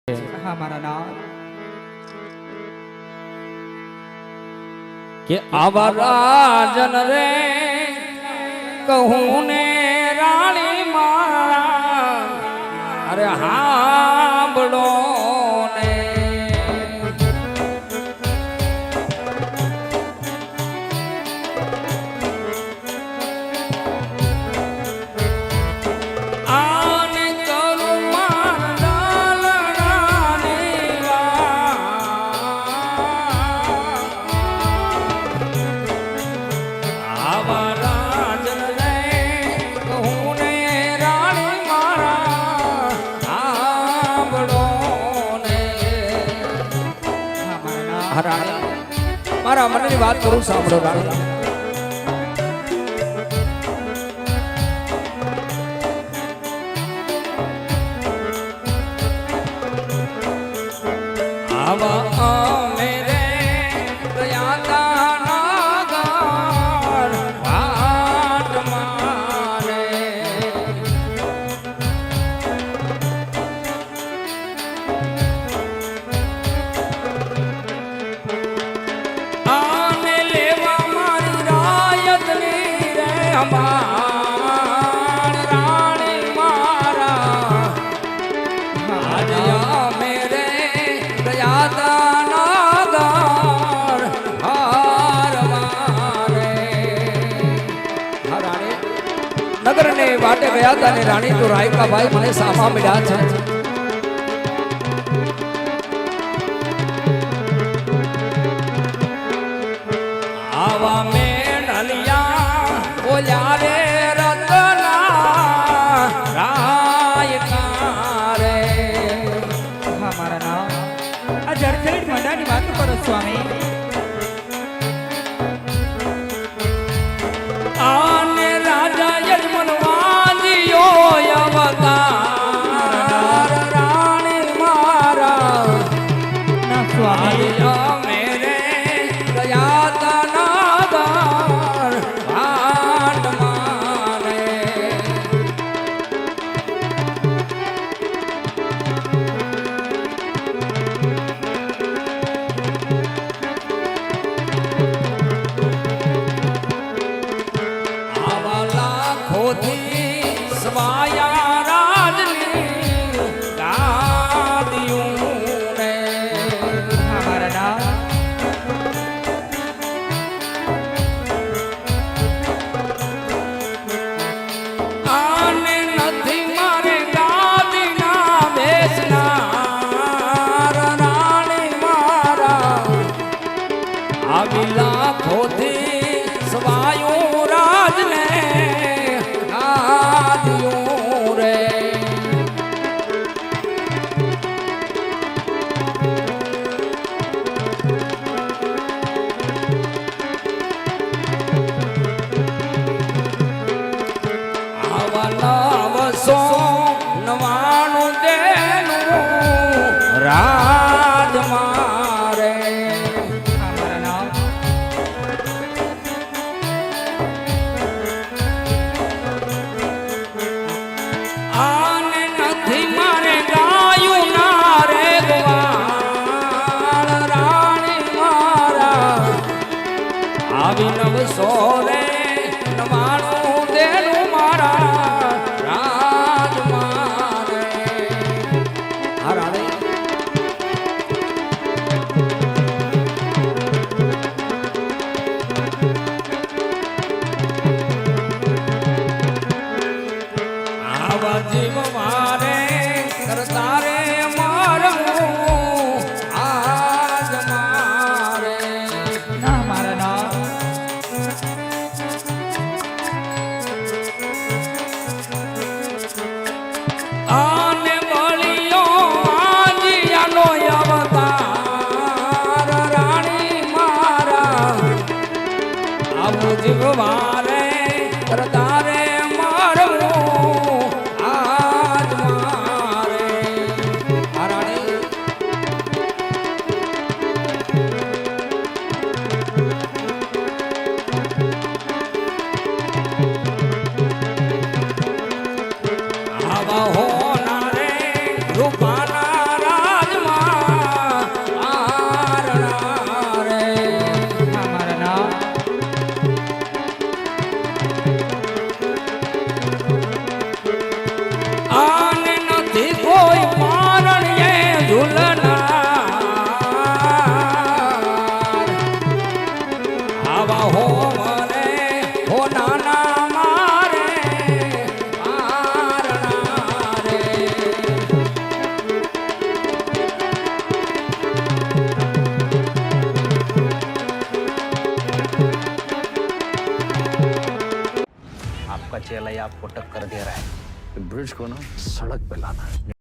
હા મારા નાથ કે આવા રાજન રે કહું ને રાણી મારા અરે હાંભળો ને આને કરું મારા લાલડાની આવા રાજન રે કહું ને રાણી મારા હાંભળો ને હા મારા નાથ રાણી મારા મનની વાત કરું સાંભળો રાણી આવા અમે રે દયાતા નાગર ભાટ મારે આને લેવા મારી રાયતની રે અમાર રાણી મારા આજ અમે રે દયાતા નાગર હાર મારે હા રાણી નગરને વાટે ગયા હતા ને રાણી તો રાયકા ભાઈ મને સામા મળ્યા છે આવા મેણલિયા બોલ્યા રે રતના રાયકા રે હા મારા નાથ આ જળખેડ મંડાની વાત કરો સ્વામી આને રાજા યજમન વાંજ્યો અવતાર રાણી મારા ના સ્વામી આયા મેરે દયાતા નાગર ભાટ મારે चेला आपको टक्कर दे रहा है। ब्रिज को ना सड़क पे लाना है।